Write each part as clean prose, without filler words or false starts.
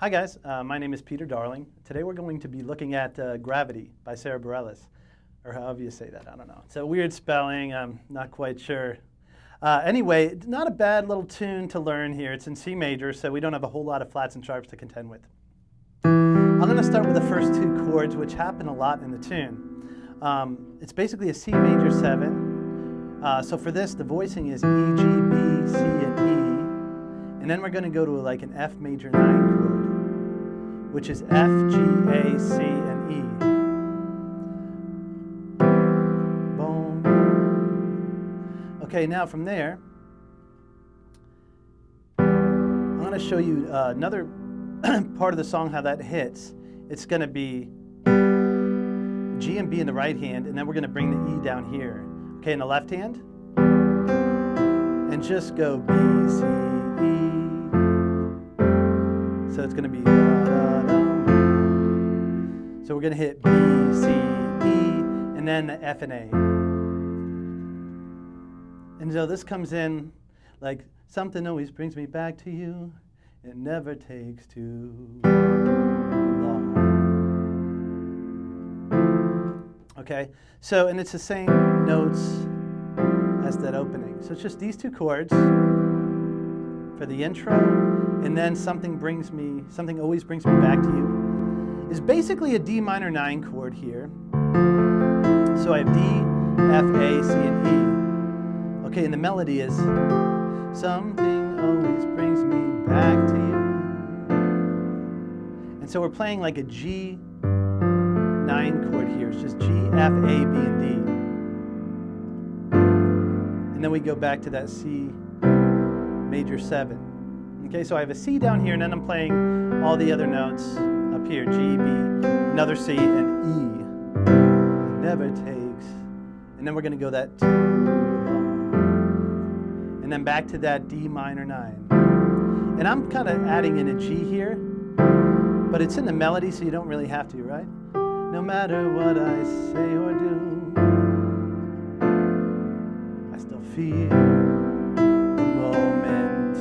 Hi guys, my name is Peter Darling. Today we're going to be looking at Gravity by Sara Bareiles, or however you say that, I don't know. It's a weird spelling, I'm not quite sure. Anyway, not a bad little tune to learn here. It's in C major, so we don't have a whole lot of flats and sharps to contend with. I'm going to start with the first two chords, which happen a lot in the tune. It's basically a C major 7. So for this, the voicing is E, G, B, C, and E. And then we're going to go to like an F major 9 chord, which is F, G, A, C, and E. Boom, boom. Okay, now from there, I'm going to show you another part of the song, how that hits. It's going to be G and B in the right hand, and then we're going to bring the E down here. Okay, in the left hand, and just go B, C, E. So it's going to be da, da, da. So we're going to hit B, C, E, and then the F and A. And so this comes in like, something always brings me back to you. It never takes too long. Okay, so, and it's the same notes as that opening. So it's just these two chords for the intro, and then something always brings me back to you. Is basically a D minor 9 chord here. So I have D, F, A, C, and E. Okay, and the melody is something always brings me back to you. And so we're playing like a G 9 chord here. It's just G, F, A, B, and D. And then we go back to that C major 7. Okay, so I have a C down here, and then I'm playing all the other notes up here. G, B, another C, and E. Never takes. And then we're going to go that too long. And then back to that D minor 9. And I'm kind of adding in a G here, but it's in the melody, so you don't really have to, right? No matter what I say or do, I still feel the moment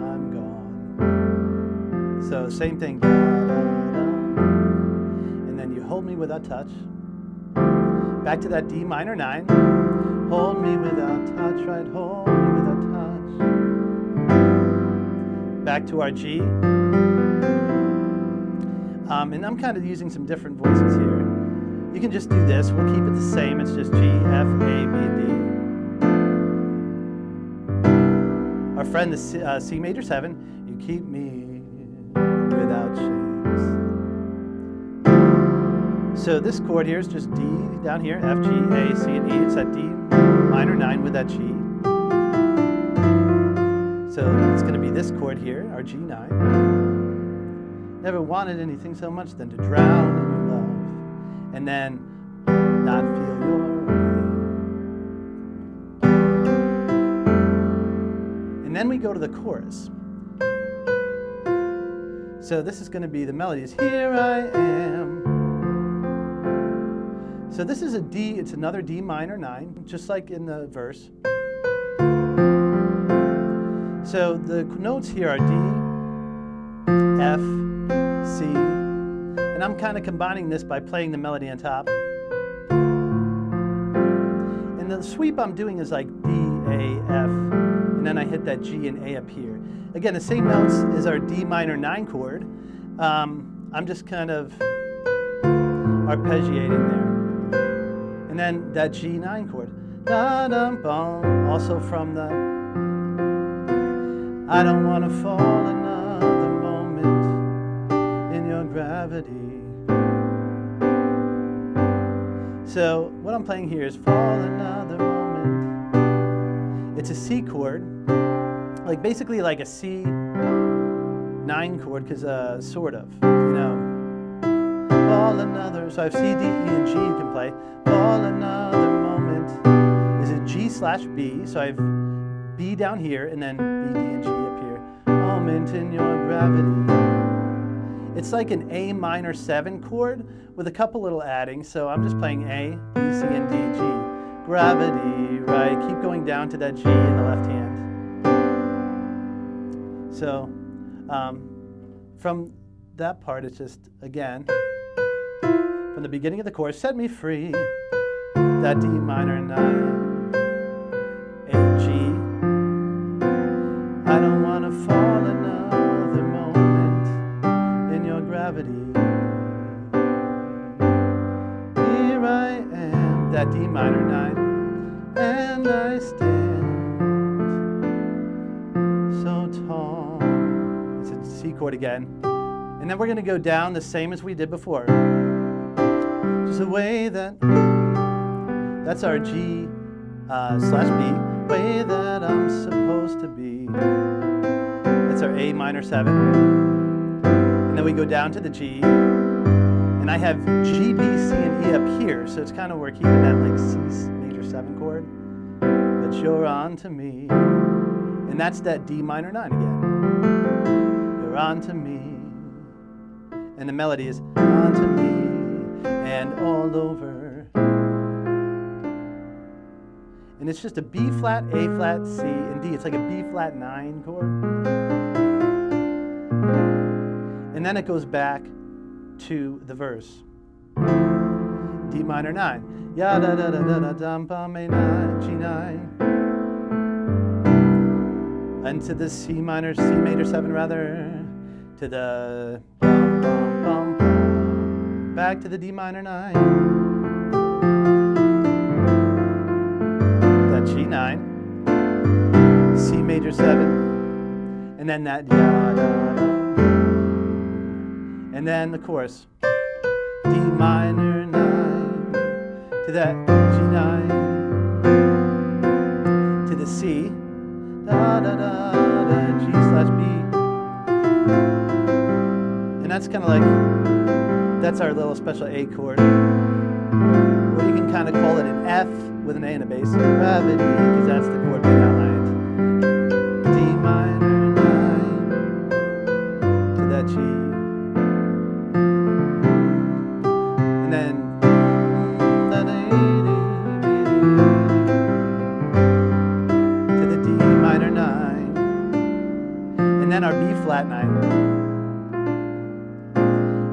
I'm gone. So same thing, da, da, da. And then you hold me without touch. Back to that D minor 9. Hold me without touch, right? Hold me without touch. Back to our G. And I'm kind of using some different voices here. You can just do this. We'll keep it the same. It's just G, F, A, B, and D. Our friend, the C major 7. You keep me without chains. So this chord here is just D down here, F, G, A, C, and E. It's that D minor 9 with that G. So it's going to be this chord here, our G9. Never wanted anything so much than to drown in your love, and then not feel your way. And then we go to the chorus. So this is going to be, the melody is here I am. So this is a D, it's another D minor 9, just like in the verse. So the notes here are D, F, C, and I'm kind of combining this by playing the melody on top. And the sweep I'm doing is like D, A, F, and then I hit that G and A up here. Again, the same notes as our D minor 9 chord. I'm just kind of arpeggiating there. And then that G9 chord. Da-dum-bum, also from the I don't want to fall another moment in your gravity. So what I'm playing here is fall another moment. It's a C chord, like basically like a C9 chord, because sort of, you know. Fall another, so I have C, D, E, and G you can play. Fall another moment is a G/B, so I have B down here, and then B, D, and G up here. Moment in your gravity. It's like an A minor 7 chord with a couple little addings, so I'm just playing A, B, C, and D, G. Gravity, right? Keep going down to that G in the left hand. So From that part, it's just, again, from the beginning of the chorus, set me free, that D minor 9, A, G. I don't want to fall another moment in your gravity. Here I am, that D minor 9, and I stand so tall. It's a C chord again. And then we're going to go down the same as we did before. Just a way that's our G slash B, way that I'm supposed to be. That's our A minor 7. And then we go down to the G. And I have G, B, C, and E up here. So it's kind of, we're keeping that like C major 7 chord. But you're on to me. And that's that D minor 9 again. You're on to me. And the melody is on to me and all over. And it's just a B flat, A flat, C, and D. It's like a B flat 9 chord. And then it goes back to the verse. D minor 9. Ya da da da da da dum bum A 9, G9. And to the C minor, C major 7 rather. To the bum bum bum bum. Back to the D minor 9. That G9. C major 7. And then that ya da da. And then the chorus, D minor 9, to that G9, to the C, da da da da, G slash B. And that's kind of like, that's our little special A chord. Or you can kind of call it an F with an A and a bass. Gravity, because that's the chord being outlined. D minor 9, to that G. To the D minor 9, and then our B flat 9,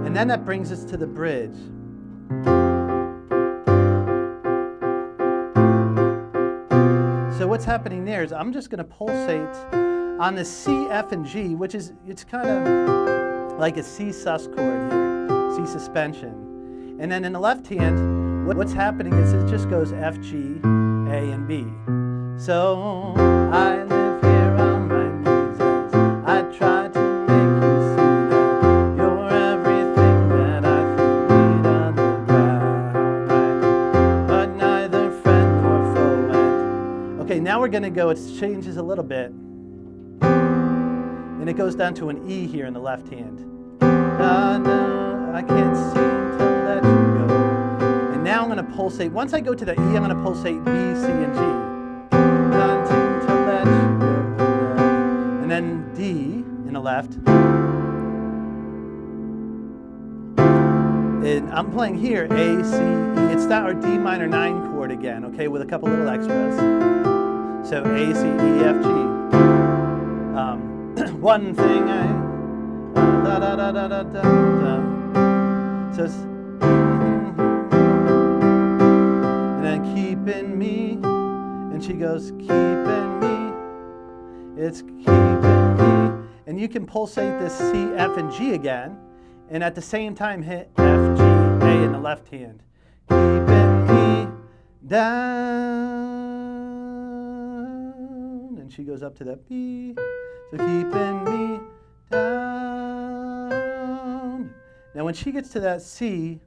and then that brings us to the bridge. So what's happening there is I'm just going to pulsate on the C, F, and G, which is, it's kind of like a C sus chord here, C suspension. And then in the left hand, what's happening is it just goes F, G, A, and B. So I live here on my knees as I try to make you see that you're everything that I need on the ground, but neither friend nor foe. Okay, now we're going to go, it changes a little bit. And it goes down to an E here in the left hand. No, I can't seem to let you go. And now I'm going to pulsate. Once I go to the E, I'm going to pulsate B, C, and G. Can't seem to let you go. And then D in the left. And I'm playing here A, C, E. It's that our D minor 9 chord again, okay, with a couple little extras. So A, C, E, F, G. One thing da da da da da da da. So it's, and then keeping me, and she goes keeping me, it's keeping me, and you can pulsate this C, F, and G again, and at the same time hit F, G, A in the left hand, keeping me down, and she goes up to that B, so keeping me down. Now when she gets to that C,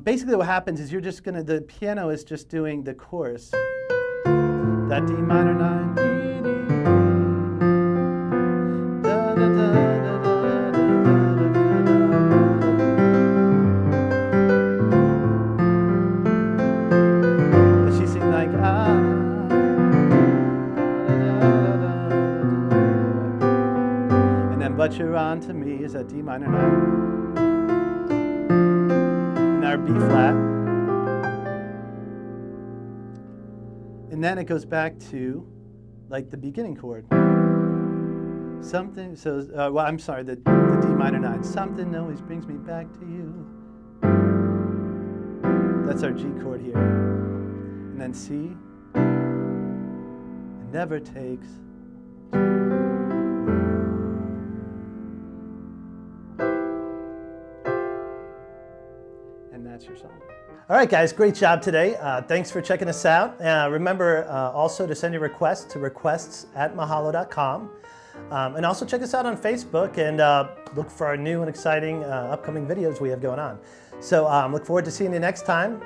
basically what happens is you're just going to, the piano is just doing the chorus. That D minor 9. Da, da, da, da, da, da, da, da. But she sings like, but you're on to me is that D minor 9. And our B flat. And then it goes back to like the beginning chord. Something, so, well, I'm sorry, the D minor 9. Something always brings me back to you. That's our G chord here. And then C. It never takes. And that's your song. All right, guys, great job today. Thanks for checking us out. Remember also to send your requests to requests@mahalo.com. And also check us out on Facebook and look for our new and exciting upcoming videos we have going on. So look forward to seeing you next time.